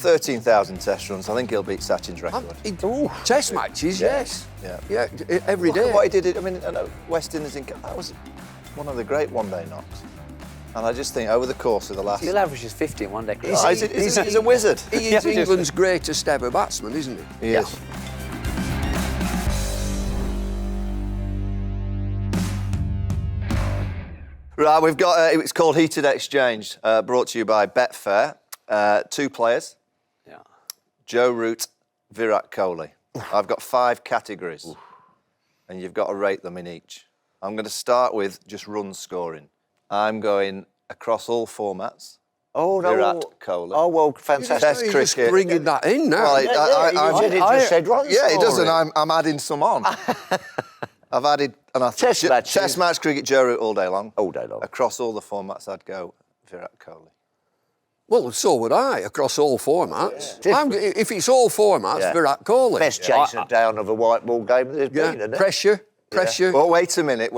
13,000 test runs. I think he'll beat Sachin's record. Test matches, yes. Yeah. Every Look day. at what he did. I mean, West Indies, that was one of the great one-day knocks. And I just think over the course of the last... Still averages 50 in one day. He's a wizard. He is England's greatest ever batsman, isn't he? He is. Right, we've got, it's called Heated Exchange, brought to you by Betfair. 2 players. Yeah. Joe Root, Virat Kohli. I've got 5 categories, and you've got to rate them in each. I'm going to start with just run scoring. I'm going across all formats. Virat Kohli. Oh, well, fantastic. Test He's just cricket. bringing that in now. Well, You just said run yeah, he does, and scoring. I'm adding some on. I've added... And I Test matches. Test match cricket, Joe Root all day long. All day long. Across all the formats, I'd go Virat Kohli. Well, so would I, across all formats. If it's all formats, Virat Kohli. Best chasing down of a white ball game there's been, isn't it? Pressure. Well, wait a minute.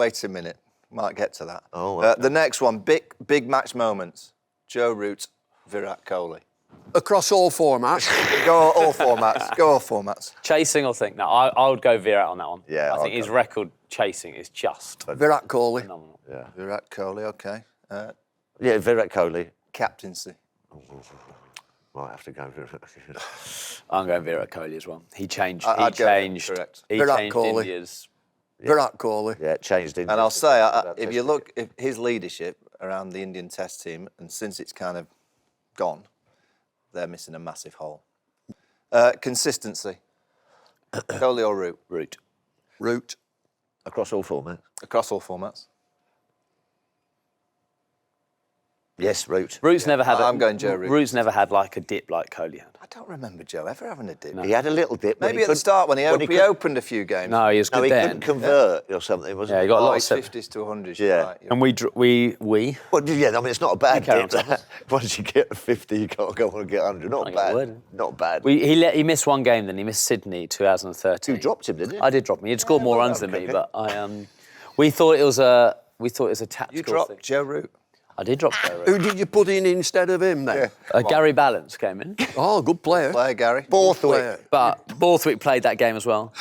Might get to that. Oh, okay. The next one, big match moments. Joe Root, Virat Kohli. Across all formats. Go all formats. Chasing or think? No, I would go Virat on that one. Yeah, I think his record chasing is just Virat Kohli. phenomenal. Yeah. Virat Kohli, OK. Yeah, Virat Kohli. Captaincy. Might have to go Virat. I'm going Virat Kohli as well. He changed. I'd go correct. He Virat changed Kohli. India's. Virat Kohli. Yeah, changed in. And I'll say, if you look at his leadership around the Indian Test team, and since it's kind of gone, they're missing a massive hole. Consistency. Kohli or Root? Root. Across all formats. Across all formats. Yes, Root. Root's never had. I'm going Joe Root. Root's never had like a dip like Kohli had. I don't remember Joe ever having a dip. He had a little dip. Maybe at the start when he opened a few games. No, he was good he then. couldn't convert or something, wasn't Yeah, he? he got lots of. 50s to 100s. Yeah. Right, And we. Well, yeah, I mean, it's not a bad carry dip. on, Once you get 50, you got to go on and get 100. Not I get a word bad. in. Not bad. He missed one game. Then he missed Sydney 2013. You dropped him, didn't you? I did drop him. He'd scored more runs than me, but we thought it was a tactical You dropped thing. Joe Root. I did drop Joe Root. Who did you put in instead of him then? Gary Balance came in, Oh, good player. Player, Gary. Borthwick. but Borthwick played that game as well,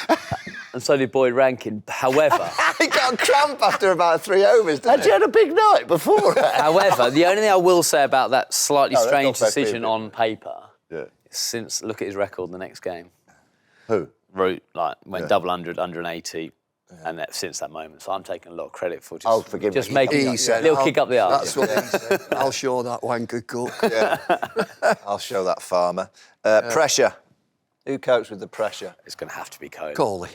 and so did Boyd Rankin. However, He got a cramp after about 3 overs, didn't Had you had a big night before? However, the only thing I will say about that slightly No, strange that's not fair, decision on paper, Yeah. since look at his record in the next game. Who? Root went double 100, 180, and since that moment. So I'm taking a lot of credit for just, Oh, forgive me. just making He a said, little kick up the That's arse. what he said. I'll show that wanker Cook. I'll show that farmer. Pressure. Who copes with the pressure? It's going to have to be Kohli. Kohli.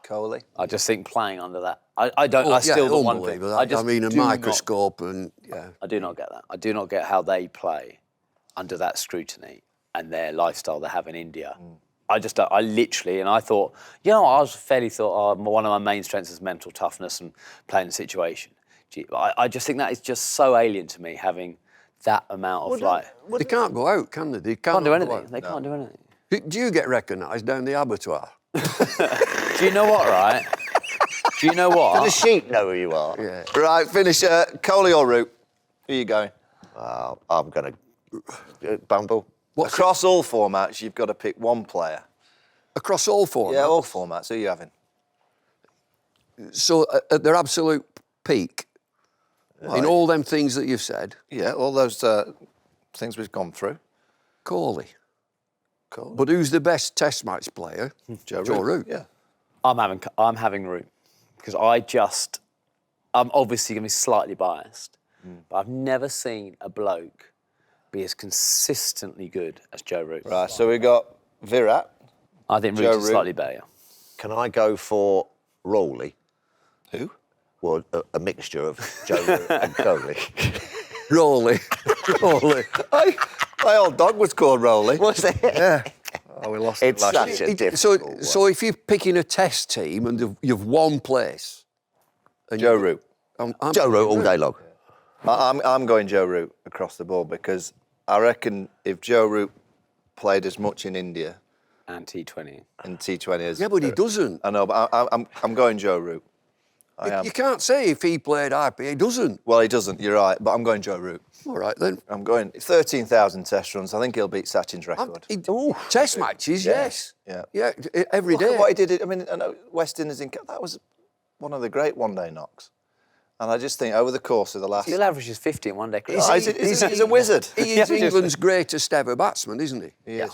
Kohli. I just think playing under that. I don't. Oh, I still the one thing. unbelievable. I mean, a microscope and, yeah. I do not get that. I do not get how they play under that scrutiny and their lifestyle they have in India. I just, I literally, and I thought, I was fairly thought, one of my main strengths is mental toughness and playing the situation. I just think that is just so alien to me, having that amount of They can't go out, can they? They can't do go anything. out. They can't do anything. Do you get recognised down the abattoir? Do you know what, right? Do you know what? The sheep know who you are. Yeah. Right, finish. Kohli or Root? Who are you going? I'm going to Bumble. Across all formats, you've got to pick one player. Across all formats? Yeah, all formats. Who are you having? So at their absolute peak, in all them things that you've said, Yeah, all those things we've gone through. Kohli. Kohli. But who's the best Test match player? Joe Root. Yeah. I'm having Root because I'm obviously going to be slightly biased, but I've never seen a bloke be as consistently good as Joe Root. Right, so we got Virat. I think Joe Root is Root. slightly better. Can I go for Rowley? Who? Well, a mixture of Joe Root and Kohli. Rolly. Rolly. My old dog was called Rowley. Was it? Yeah. Oh, we lost It's it last such year. a difficult one. So if you're picking a Test team and you've won place... and Joe Root. I'm Joe Root all day long. I'm going Joe Root across the board because I reckon if Joe Root played as much in India And T20. in T20 as... Yeah, but he doesn't. I know, but I'm going Joe Root. You can't say if he played IP, he doesn't. Well, he doesn't, you're right, but I'm going Joe Root. All right, then. I'm going 13,000 test runs. I think he'll beat Sachin's record. Test matches, yes. Yeah. Yeah, every Look at day. what he did. I mean, I know West Indies, that was one of the great one-day knocks. And I just think over the course of the last... Still averages 50 in one day cricket. He's a wizard. He is England's greatest ever batsman, isn't he? He is.